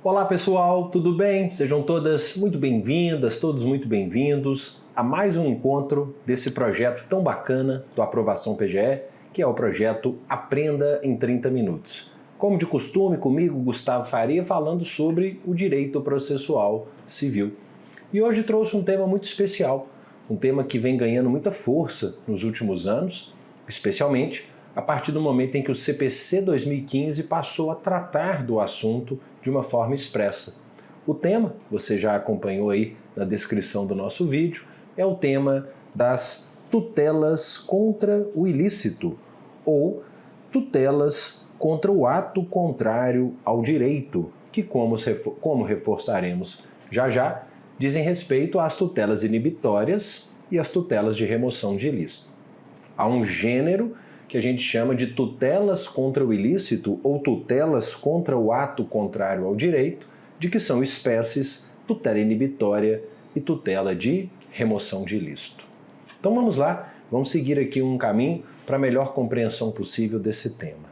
Olá pessoal, tudo bem? Sejam todas muito bem-vindas, todos muito bem-vindos a mais um encontro desse projeto tão bacana do Aprovação PGE, que é o projeto Aprenda em 30 Minutos. Como de costume, comigo, Gustavo Faria, falando sobre o direito processual civil. E hoje trouxe um tema muito especial, um tema que vem ganhando muita força nos últimos anos, especialmente a partir do momento em que o CPC 2015 passou a tratar do assunto de uma forma expressa. O tema, você já acompanhou aí na descrição do nosso vídeo, é o tema das tutelas contra o ilícito ou tutelas contra o ato contrário ao direito, que como reforçaremos já, dizem respeito às tutelas inibitórias e às tutelas de remoção de ilícito. Há um gênero que a gente chama de tutelas contra o ilícito ou tutelas contra o ato contrário ao direito, de que são espécies tutela inibitória e tutela de remoção de ilícito. Então vamos lá, vamos seguir aqui um caminho para a melhor compreensão possível desse tema.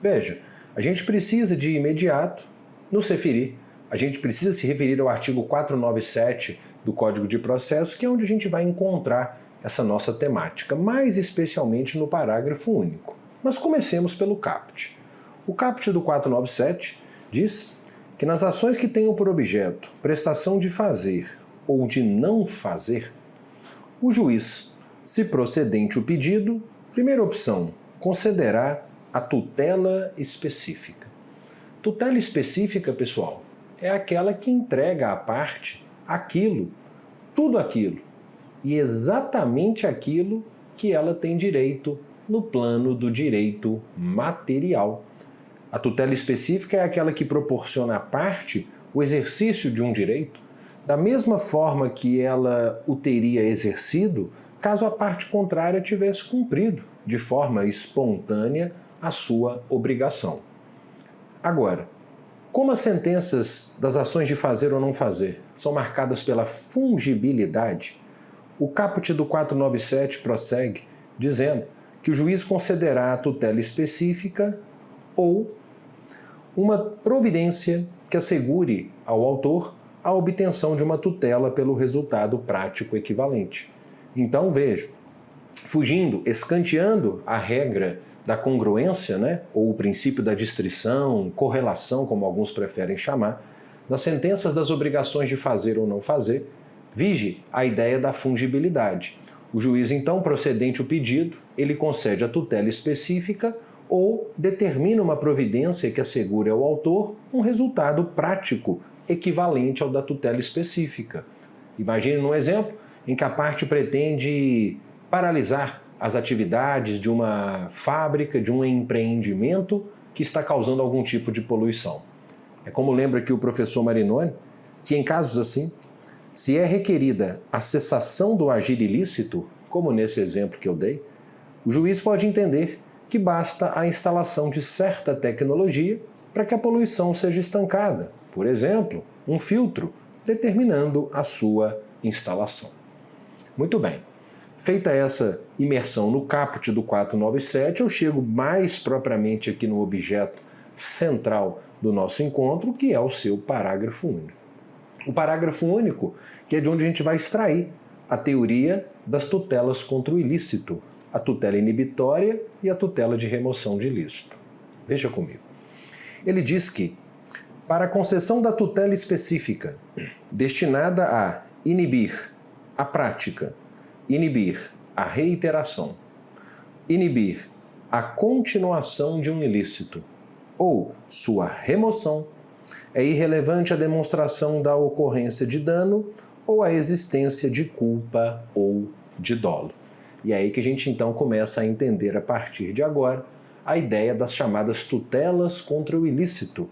Veja, a gente precisa de imediato nos referir, a gente precisa se referir ao artigo 497 do Código de Processo, que é onde a gente vai encontrar essa nossa temática, mais especialmente no parágrafo único. Mas comecemos pelo caput. O caput do 497 diz que nas ações que tenham por objeto prestação de fazer ou de não fazer, o juiz, se procedente o pedido, primeira opção, concederá a tutela específica. Tutela específica, pessoal, é aquela que entrega à parte aquilo, tudo aquilo, e exatamente aquilo que ela tem direito no plano do direito material. A tutela específica é aquela que proporciona à parte o exercício de um direito da mesma forma que ela o teria exercido caso a parte contrária tivesse cumprido de forma espontânea a sua obrigação. Agora, como as sentenças das ações de fazer ou não fazer são marcadas pela fungibilidade, o caput do 497 prossegue dizendo que o juiz concederá a tutela específica ou uma providência que assegure ao autor a obtenção de uma tutela pelo resultado prático equivalente. Então, veja, fugindo, escanteando a regra da congruência, ou o princípio da distrição, correlação, como alguns preferem chamar, nas sentenças das obrigações de fazer ou não fazer, vige a ideia da fungibilidade. O juiz, então, procedente o pedido, ele concede a tutela específica ou determina uma providência que assegure ao autor um resultado prático equivalente ao da tutela específica. Imagine um exemplo em que a parte pretende paralisar as atividades de uma fábrica, de um empreendimento que está causando algum tipo de poluição. É como lembra aqui o professor Marinoni, que em casos assim, se é requerida a cessação do agir ilícito, como nesse exemplo que eu dei, o juiz pode entender que basta a instalação de certa tecnologia para que a poluição seja estancada, por exemplo, um filtro, determinando a sua instalação. Muito bem, feita essa imersão no caput do 497, eu chego mais propriamente aqui no objeto central do nosso encontro, que é o seu parágrafo único. O parágrafo único, que é de onde a gente vai extrair a teoria das tutelas contra o ilícito, a tutela inibitória e a tutela de remoção de ilícito. Veja comigo. Ele diz que, para a concessão da tutela específica, destinada a inibir a prática, inibir a reiteração, inibir a continuação de um ilícito ou sua remoção, é irrelevante a demonstração da ocorrência de dano ou a existência de culpa ou de dolo. E é aí que a gente então começa a entender a partir de agora a ideia das chamadas tutelas contra o ilícito,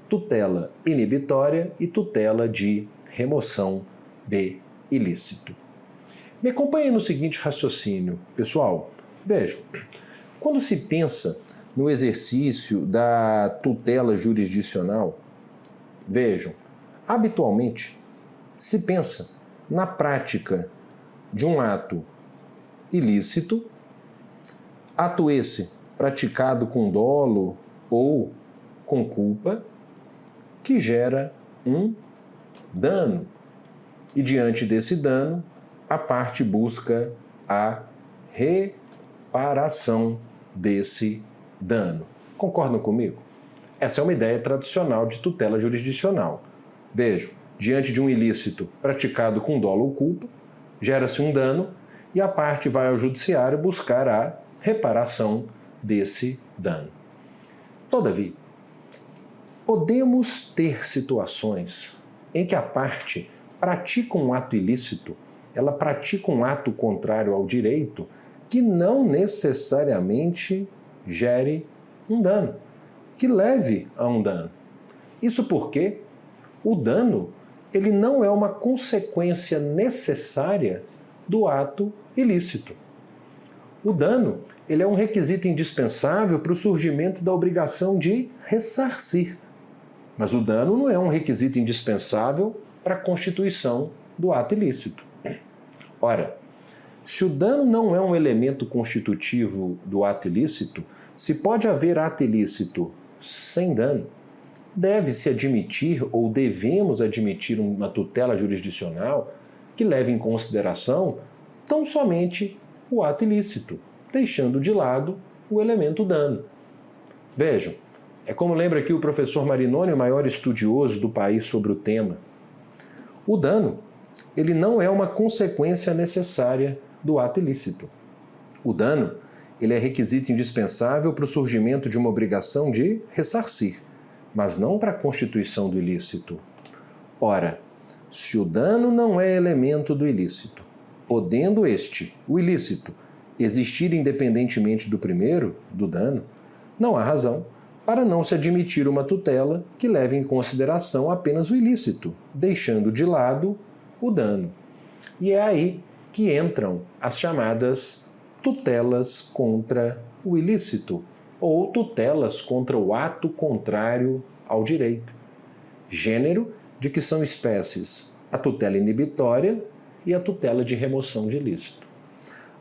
tutela inibitória e tutela de remoção de ilícito. Me acompanhe no seguinte raciocínio, pessoal. Vejam, quando se pensa no exercício da tutela jurisdicional, vejam, habitualmente se pensa na prática de um ato ilícito, ato esse praticado com dolo ou com culpa, que gera um dano. E diante desse dano, a parte busca a reparação desse dano. Concordam comigo? Essa é uma ideia tradicional de tutela jurisdicional. Vejam, diante de um ilícito praticado com dolo ou culpa, gera-se um dano e a parte vai ao judiciário buscar a reparação desse dano. Todavia, podemos ter situações em que a parte pratica um ato ilícito, ela pratica um ato contrário ao direito que não necessariamente gere um dano, que leve a um dano. Isso porque o dano ele não é uma consequência necessária do ato ilícito. O dano ele é um requisito indispensável para o surgimento da obrigação de ressarcir. Mas o dano não é um requisito indispensável para a constituição do ato ilícito. Ora, se o dano não é um elemento constitutivo do ato ilícito, se pode haver ato ilícito sem dano, deve-se admitir ou devemos admitir uma tutela jurisdicional que leve em consideração tão somente o ato ilícito, deixando de lado o elemento dano. Vejam, é como lembra aqui o professor Marinoni, o maior estudioso do país sobre o tema. O dano, ele não é uma consequência necessária do ato ilícito. O dano, ele é requisito indispensável para o surgimento de uma obrigação de ressarcir, mas não para a constituição do ilícito. Ora, se o dano não é elemento do ilícito, podendo este, o ilícito, existir independentemente do primeiro, do dano, não há razão para não se admitir uma tutela que leve em consideração apenas o ilícito, deixando de lado o dano. E é aí que entram as chamadas tutelas contra o ilícito, ou tutelas contra o ato contrário ao direito. Gênero de que são espécies a tutela inibitória e a tutela de remoção de ilícito.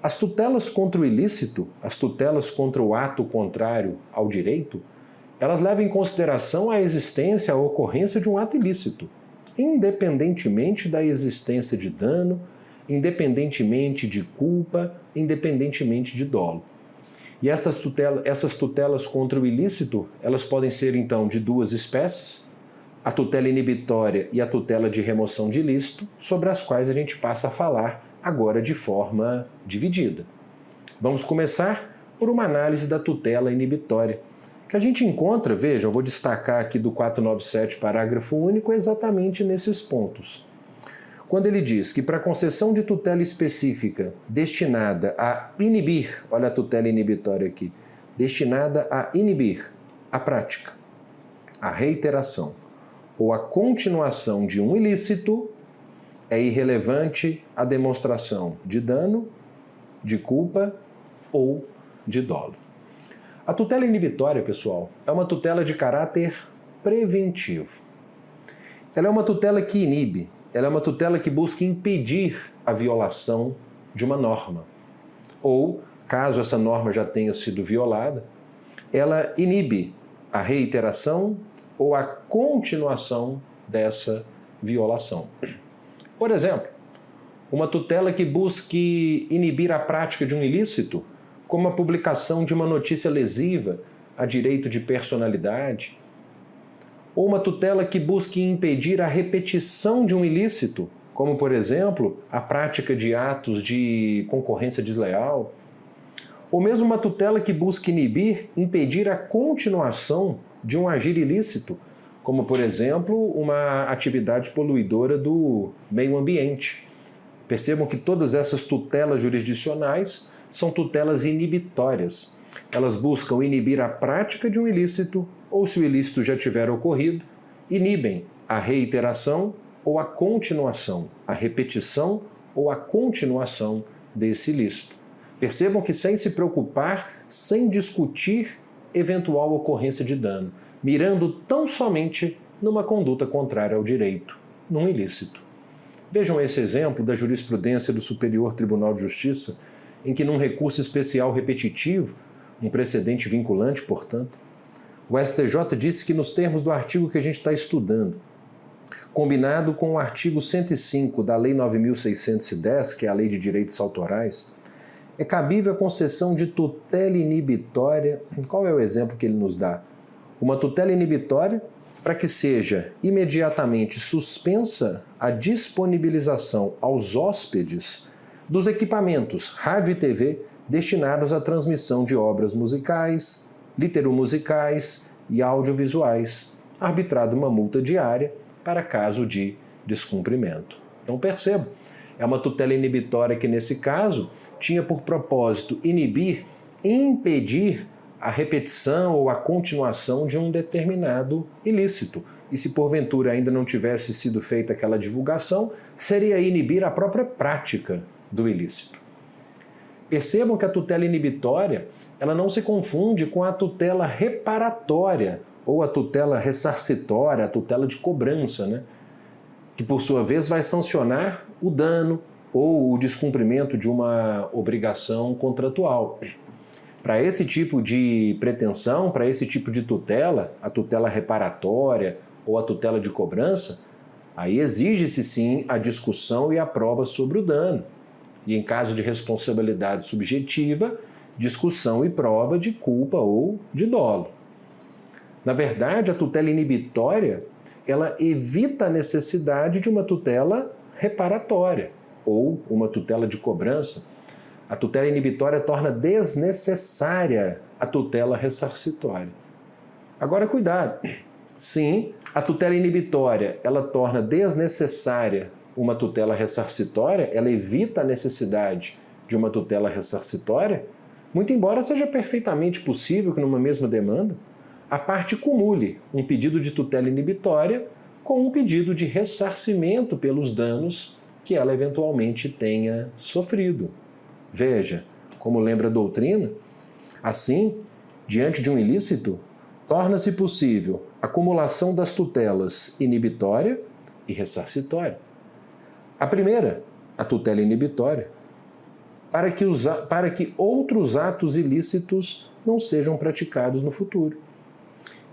As tutelas contra o ilícito, as tutelas contra o ato contrário ao direito, elas levam em consideração a existência, a ocorrência de um ato ilícito, independentemente da existência de dano, independentemente de culpa, independentemente de dolo. E essas tutelas contra o ilícito, elas podem ser então de duas espécies, a tutela inibitória e a tutela de remoção de ilícito, sobre as quais a gente passa a falar agora de forma dividida. Vamos começar por uma análise da tutela inibitória, que a gente encontra, veja, eu vou destacar aqui do 497, parágrafo único, exatamente nesses pontos. Quando ele diz que para concessão de tutela específica destinada a inibir, olha a tutela inibitória aqui, destinada a inibir a prática, a reiteração ou a continuação de um ilícito, é irrelevante a demonstração de dano, de culpa ou de dolo. A tutela inibitória, pessoal, é uma tutela de caráter preventivo. Ela é uma tutela que inibe, ela é uma tutela que busca impedir a violação de uma norma. Ou, caso essa norma já tenha sido violada, ela inibe a reiteração ou a continuação dessa violação. Por exemplo, uma tutela que busque inibir a prática de um ilícito, como a publicação de uma notícia lesiva a direito de personalidade, ou uma tutela que busque impedir a repetição de um ilícito, como, por exemplo, a prática de atos de concorrência desleal, ou mesmo uma tutela que busque inibir, impedir a continuação de um agir ilícito, como, por exemplo, uma atividade poluidora do meio ambiente. Percebam que todas essas tutelas jurisdicionais são tutelas inibitórias. Elas buscam inibir a prática de um ilícito, ou se o ilícito já tiver ocorrido, inibem a reiteração ou a continuação, a repetição ou a continuação desse ilícito. Percebam que sem se preocupar, sem discutir eventual ocorrência de dano, mirando tão somente numa conduta contrária ao direito, num ilícito. Vejam esse exemplo da jurisprudência do Superior Tribunal de Justiça, em que num recurso especial repetitivo, um precedente vinculante, portanto, O STJ disse que nos termos do artigo que a gente está estudando, combinado com o artigo 105 da Lei 9.610, que é a Lei de Direitos Autorais, é cabível a concessão de tutela inibitória. Qual é o exemplo que ele nos dá? Uma tutela inibitória para que seja imediatamente suspensa a disponibilização aos hóspedes dos equipamentos rádio e TV destinados à transmissão de obras musicais, literomusicais e audiovisuais, arbitrada uma multa diária para caso de descumprimento. Então perceba, é uma tutela inibitória que nesse caso tinha por propósito impedir a repetição ou a continuação de um determinado ilícito. E se porventura ainda não tivesse sido feita aquela divulgação, seria inibir a própria prática do ilícito. Percebam que a tutela inibitória, ela não se confunde com a tutela reparatória ou a tutela ressarcitória, a tutela de cobrança, né? Que por sua vez vai sancionar o dano ou o descumprimento de uma obrigação contratual. Para esse tipo de pretensão, para esse tipo de tutela, a tutela reparatória ou a tutela de cobrança, aí exige-se sim a discussão e a prova sobre o dano. E em caso de responsabilidade subjetiva, discussão e prova de culpa ou de dolo. Na verdade, a tutela inibitória, ela evita a necessidade de uma tutela reparatória ou uma tutela de cobrança. A tutela inibitória torna desnecessária a tutela ressarcitória. Agora, cuidado. Sim, a tutela inibitória, ela torna desnecessária uma tutela ressarcitória, ela evita a necessidade de uma tutela ressarcitória, muito embora seja perfeitamente possível que numa mesma demanda a parte cumule um pedido de tutela inibitória com um pedido de ressarcimento pelos danos que ela eventualmente tenha sofrido. Veja, como lembra a doutrina, assim, diante de um ilícito, torna-se possível a acumulação das tutelas inibitória e ressarcitória. A primeira, a tutela inibitória, para que outros atos ilícitos não sejam praticados no futuro.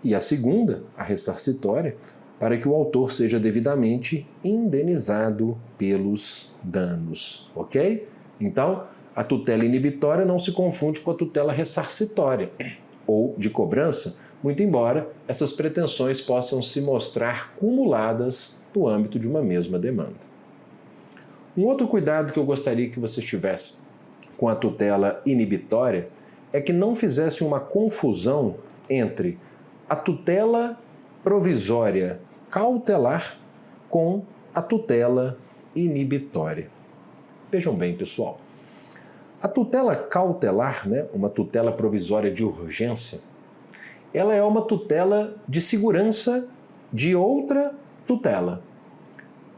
E a segunda, a ressarcitória, para que o autor seja devidamente indenizado pelos danos, ok? Então, a tutela inibitória não se confunde com a tutela ressarcitória ou de cobrança, muito embora essas pretensões possam se mostrar cumuladas no âmbito de uma mesma demanda. Um outro cuidado que eu gostaria que vocês tivessem com a tutela inibitória é que não fizesse uma confusão entre a tutela provisória cautelar com a tutela inibitória. Vejam bem, pessoal. A tutela cautelar, uma tutela provisória de urgência, ela é uma tutela de segurança de outra tutela.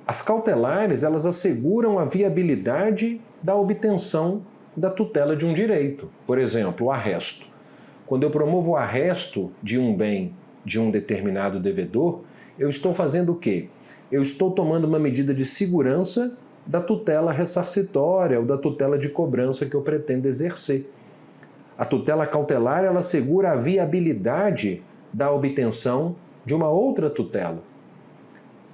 As cautelares, elas asseguram a viabilidade da obtenção da tutela de um direito. Por exemplo, o arresto. Quando eu promovo o arresto de um bem de um determinado devedor, eu estou fazendo o quê? Eu estou tomando uma medida de segurança da tutela ressarcitória ou da tutela de cobrança que eu pretendo exercer. A tutela cautelar, ela assegura a viabilidade da obtenção de uma outra tutela.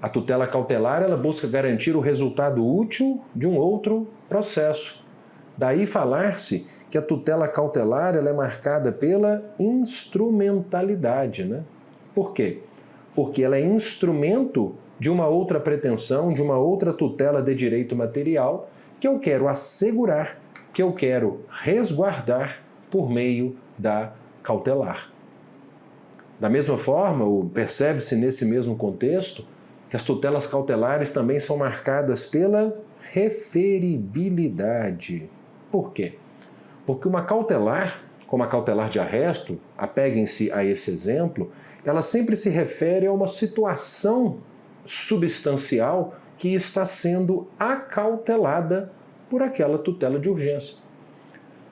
A tutela cautelar, ela busca garantir o resultado útil de um outro processo. Daí falar-se que a tutela cautelar ela é marcada pela instrumentalidade, Por quê? Porque ela é instrumento de uma outra pretensão, de uma outra tutela de direito material que eu quero assegurar, que eu quero resguardar por meio da cautelar. Da mesma forma, percebe-se nesse mesmo contexto que as tutelas cautelares também são marcadas pela referibilidade. Por quê? Porque uma cautelar, como a cautelar de arresto, apeguem-se a esse exemplo, ela sempre se refere a uma situação substancial que está sendo acautelada por aquela tutela de urgência.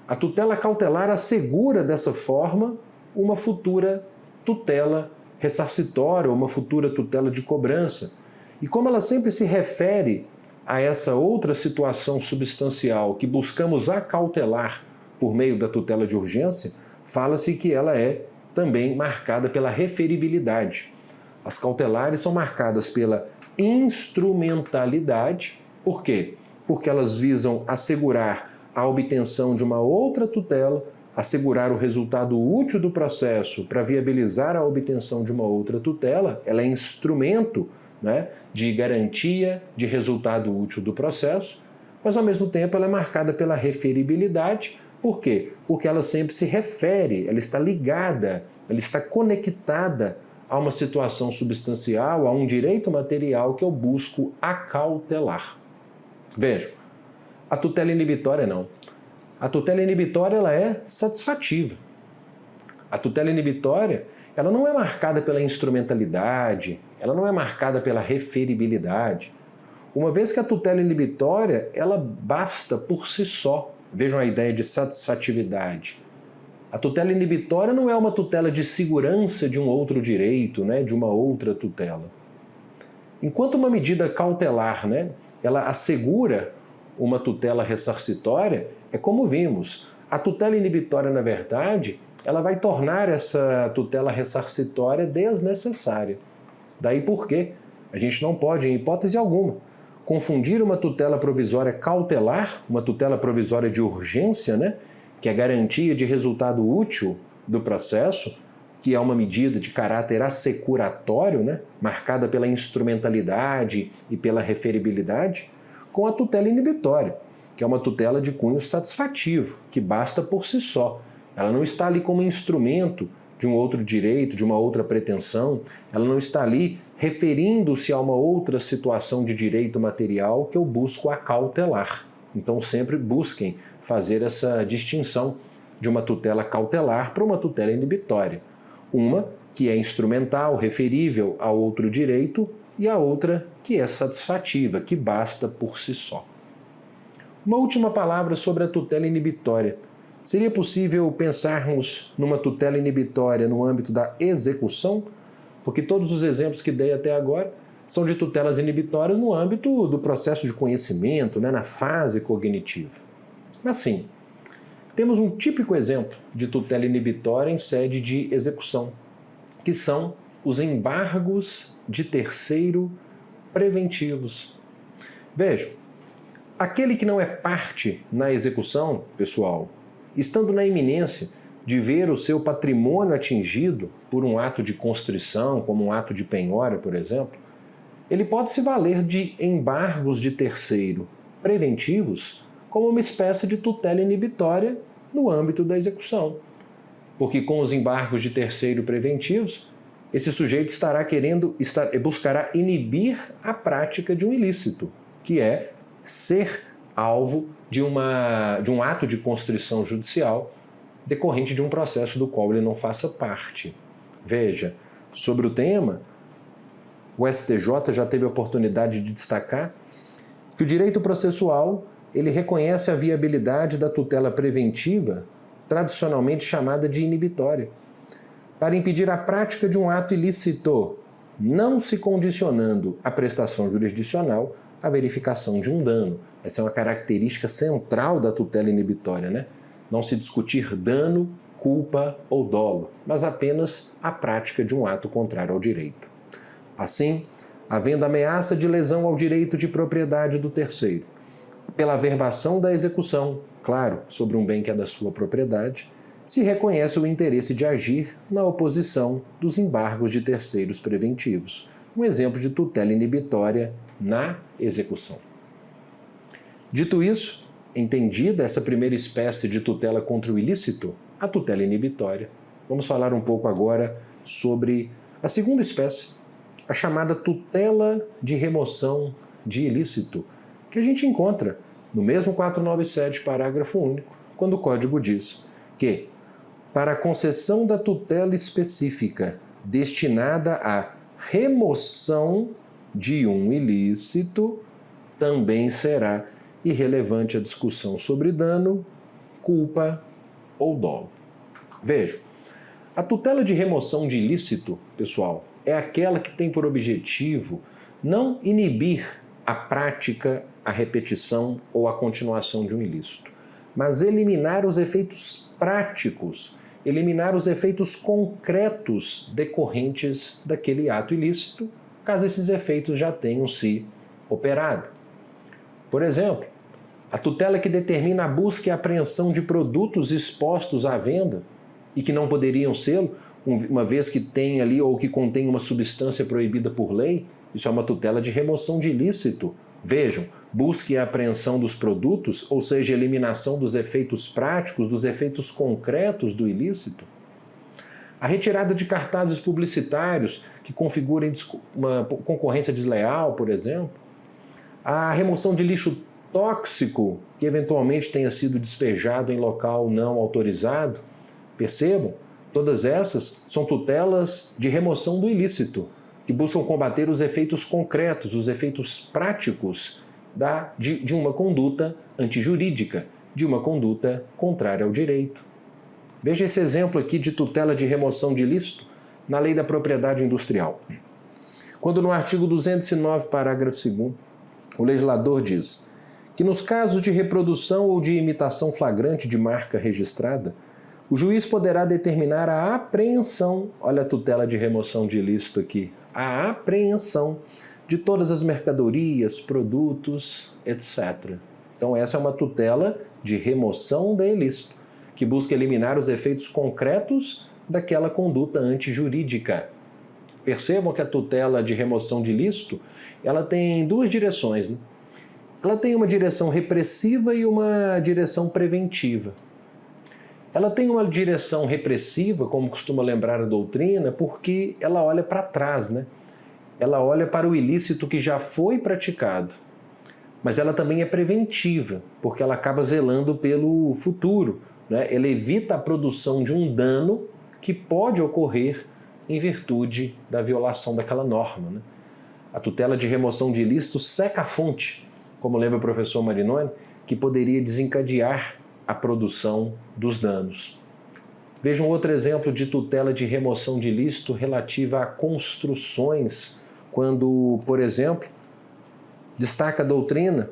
A tutela cautelar assegura dessa forma uma futura tutela ressarcitória ou uma futura tutela de cobrança. E como ela sempre se refere a essa outra situação substancial que buscamos acautelar por meio da tutela de urgência, fala-se que ela é também marcada pela referibilidade. As cautelares são marcadas pela instrumentalidade. Por quê? Porque elas visam assegurar a obtenção de uma outra tutela, assegurar o resultado útil do processo para viabilizar a obtenção de uma outra tutela. Ela é instrumento, né, de garantia de resultado útil do processo, mas ao mesmo tempo ela é marcada pela referibilidade. Por quê? Porque ela sempre se refere, ela está ligada, ela está conectada a uma situação substancial, a um direito material que eu busco acautelar. Vejam, a tutela inibitória não. A tutela inibitória ela é satisfativa. A tutela inibitória ela não é marcada pela instrumentalidade, ela não é marcada pela referibilidade. Uma vez que a tutela inibitória ela basta por si só. Vejam a ideia de satisfatividade. A tutela inibitória não é uma tutela de segurança de um outro direito, né, de uma outra tutela. Enquanto uma medida cautelar, né, ela assegura uma tutela ressarcitória, é como vimos. A tutela inibitória, na verdade, ela vai tornar essa tutela ressarcitória desnecessária. Daí por quê? A gente não pode, em hipótese alguma, confundir uma tutela provisória cautelar, uma tutela provisória de urgência, né, que é garantia de resultado útil do processo, que é uma medida de caráter assecuratório, né, marcada pela instrumentalidade e pela referibilidade, com a tutela inibitória, que é uma tutela de cunho satisfativo, que basta por si só. Ela não está ali como instrumento de um outro direito, de uma outra pretensão, ela não está ali referindo-se a uma outra situação de direito material que eu busco acautelar. Então sempre busquem fazer essa distinção de uma tutela cautelar para uma tutela inibitória. Uma que é instrumental, referível a outro direito, e a outra que é satisfativa, que basta por si só. Uma última palavra sobre a tutela inibitória. Seria possível pensarmos numa tutela inibitória no âmbito da execução? Porque todos os exemplos que dei até agora são de tutelas inibitórias no âmbito do processo de conhecimento, né, na fase cognitiva. Mas sim, temos um típico exemplo de tutela inibitória em sede de execução, que são os embargos de terceiro preventivos. Vejam, aquele que não é parte na execução, pessoal, estando na iminência de ver o seu patrimônio atingido por um ato de constrição, como um ato de penhora, por exemplo, ele pode se valer de embargos de terceiro preventivos como uma espécie de tutela inibitória no âmbito da execução. Porque com os embargos de terceiro preventivos, esse sujeito buscará inibir a prática de um ilícito, que é ser alvo de um ato de constrição judicial decorrente de um processo do qual ele não faça parte. Veja, sobre o tema, o STJ já teve a oportunidade de destacar que o direito processual ele reconhece a viabilidade da tutela preventiva, tradicionalmente chamada de inibitória, para impedir a prática de um ato ilícito, não se condicionando a prestação jurisdicional à verificação de um dano. Essa é uma característica central da tutela inibitória, né? Não se discutir dano, culpa ou dolo, mas apenas a prática de um ato contrário ao direito. Assim, havendo ameaça de lesão ao direito de propriedade do terceiro, pela averbação da execução, claro, sobre um bem que é da sua propriedade, se reconhece o interesse de agir na oposição dos embargos de terceiros preventivos. Um exemplo de tutela inibitória na execução. Dito isso, entendida essa primeira espécie de tutela contra o ilícito, a tutela inibitória, vamos falar um pouco agora sobre a segunda espécie, a chamada tutela de remoção de ilícito, que a gente encontra no mesmo 497, parágrafo único, quando o Código diz que, para a concessão da tutela específica destinada à remoção de um ilícito, também será irrelevante a discussão sobre dano, culpa ou dolo. Vejam, a tutela de remoção de ilícito, pessoal, é aquela que tem por objetivo não inibir a prática, a repetição ou a continuação de um ilícito, mas eliminar os efeitos práticos eliminar os efeitos concretos decorrentes daquele ato ilícito, caso esses efeitos já tenham se operado. Por exemplo, a tutela que determina a busca e apreensão de produtos expostos à venda e que não poderiam ser, uma vez que tem ali ou que contém uma substância proibida por lei, isso é uma tutela de remoção de ilícito. Vejam, busca e apreensão dos produtos, ou seja, eliminação dos efeitos práticos, dos efeitos concretos do ilícito. A retirada de cartazes publicitários que configurem uma concorrência desleal, por exemplo. A remoção de lixo tóxico que eventualmente tenha sido despejado em local não autorizado. Percebam, todas essas são tutelas de remoção do ilícito, que buscam combater os efeitos concretos, os efeitos práticos de uma conduta antijurídica, de uma conduta contrária ao direito. Veja esse exemplo aqui de tutela de remoção de ilícito na Lei da Propriedade Industrial. Quando no artigo 209, parágrafo 2º, o legislador diz que nos casos de reprodução ou de imitação flagrante de marca registrada, o juiz poderá determinar a apreensão, olha a tutela de remoção de ilícito aqui, a apreensão de todas as mercadorias, produtos, etc. Então essa é uma tutela de remoção de ilícito, que busca eliminar os efeitos concretos daquela conduta antijurídica. Percebam que a tutela de remoção de ilícito, ela tem duas direções, né? Ela tem uma direção repressiva e uma direção preventiva. Ela tem uma direção repressiva, como costuma lembrar a doutrina, porque ela olha para trás, né? Ela olha para o ilícito que já foi praticado. Mas ela também é preventiva, porque ela acaba zelando pelo futuro, né? Ela evita a produção de um dano que pode ocorrer em virtude da violação daquela norma, né? A tutela de remoção de ilícito seca a fonte, como lembra o professor Marinoni, que poderia desencadear a produção dos danos. Veja um outro exemplo de tutela de remoção de ilícito relativa a construções, quando, por exemplo, destaca a doutrina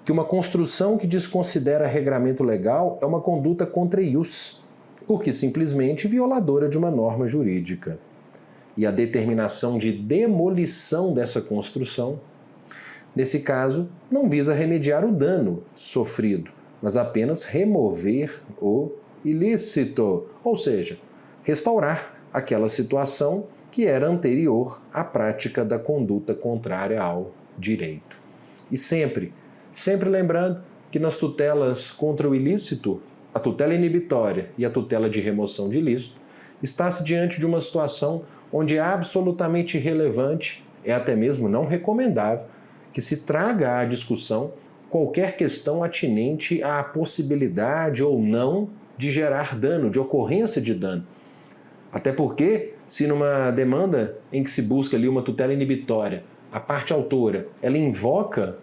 que uma construção que desconsidera regramento legal é uma conduta contra ius, porque simplesmente violadora de uma norma jurídica. E a determinação de demolição dessa construção, nesse caso, não visa remediar o dano sofrido, mas apenas remover o ilícito, ou seja, restaurar aquela situação que era anterior à prática da conduta contrária ao direito. E sempre lembrando que nas tutelas contra o ilícito, a tutela inibitória e a tutela de remoção de ilícito, está-se diante de uma situação onde é absolutamente irrelevante, é até mesmo não recomendável, que se traga à discussão qualquer questão atinente à possibilidade ou não de gerar dano, de ocorrência de dano. Até porque, se numa demanda em que se busca ali uma tutela inibitória, a parte autora, ela invoca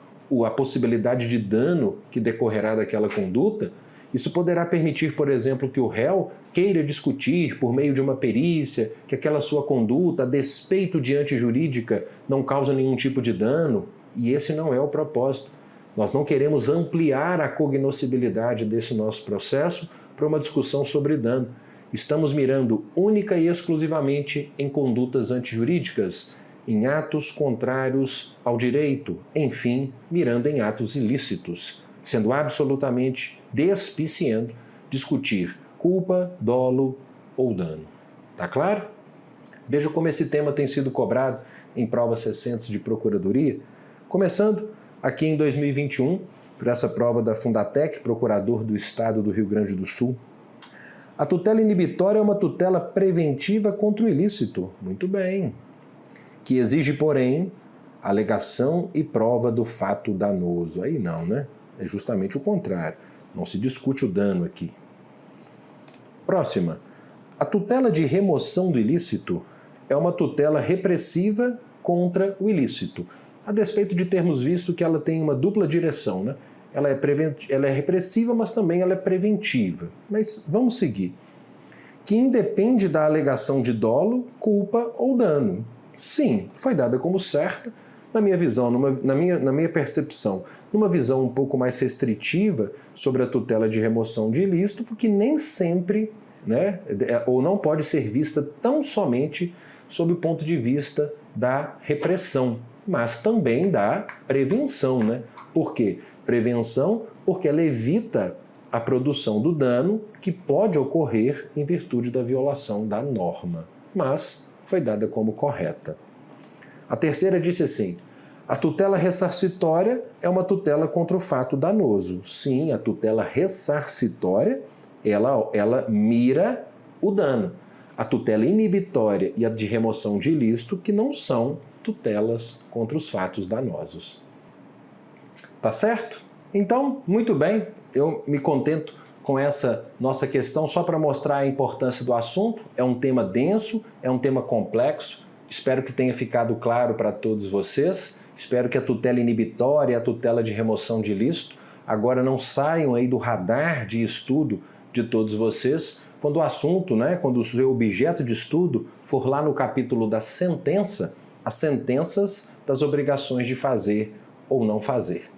a possibilidade de dano que decorrerá daquela conduta, isso poderá permitir, por exemplo, que o réu queira discutir por meio de uma perícia que aquela sua conduta, a despeito de antijurídica, não causa nenhum tipo de dano, e esse não é o propósito. Nós não queremos ampliar a cognoscibilidade desse nosso processo para uma discussão sobre dano. Estamos mirando única e exclusivamente em condutas antijurídicas, em atos contrários ao direito, enfim, mirando em atos ilícitos, sendo absolutamente despiciendo discutir culpa, dolo ou dano. Tá claro? Veja como esse tema tem sido cobrado em provas recentes de procuradoria, começando aqui em 2021, por essa prova da Fundatec, procurador do Estado do Rio Grande do Sul. A tutela inibitória é uma tutela preventiva contra o ilícito. Muito bem. Que exige, porém, alegação e prova do fato danoso. Aí não, né? É justamente o contrário. Não se discute o dano aqui. Próxima. A tutela de remoção do ilícito é uma tutela repressiva contra o ilícito, a despeito de termos visto que ela tem uma dupla direção, né? Ela é repressiva, mas também ela é preventiva. Mas vamos seguir. Que independe da alegação de dolo, culpa ou dano. Sim, foi dada como certa, na minha visão, na minha percepção, numa visão um pouco mais restritiva sobre a tutela de remoção de ilícito, porque nem sempre né? Ou não pode ser vista tão somente sob o ponto de vista da repressão, mas também da prevenção, né? Por quê? Prevenção porque ela evita a produção do dano que pode ocorrer em virtude da violação da norma, mas foi dada como correta. A terceira disse assim: a tutela ressarcitória é uma tutela contra o fato danoso. Sim, a tutela ressarcitória, ela mira o dano. A tutela inibitória e a de remoção de ilícito, que não são tutelas contra os fatos danosos. Tá certo? Então, muito bem, eu me contento com essa nossa questão só para mostrar a importância do assunto. É um tema denso, é um tema complexo. Espero que tenha ficado claro para todos vocês. Espero que a tutela inibitória e a tutela de remoção de ilícito agora não saiam aí do radar de estudo de todos vocês, quando o assunto, né, quando o seu objeto de estudo for lá no capítulo da sentença, as sentenças das obrigações de fazer ou não fazer.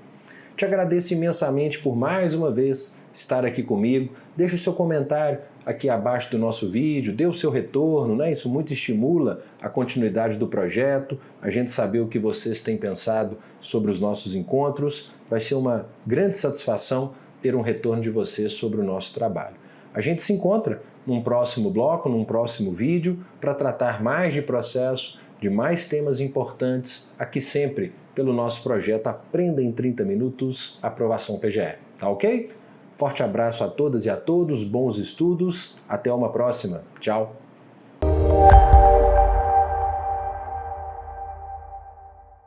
Te agradeço imensamente por mais uma vez estar aqui comigo. Deixe o seu comentário aqui abaixo do nosso vídeo, dê o seu retorno, né? Isso muito estimula a continuidade do projeto, a gente saber o que vocês têm pensado sobre os nossos encontros. Vai ser uma grande satisfação ter um retorno de vocês sobre o nosso trabalho. A gente se encontra num próximo bloco, num próximo vídeo, para tratar mais de processo, de mais temas importantes, aqui sempre pelo nosso projeto Aprenda em 30 Minutos, Aprovação PGE. Tá ok? Forte abraço a todas e a todos, bons estudos, até uma próxima. Tchau!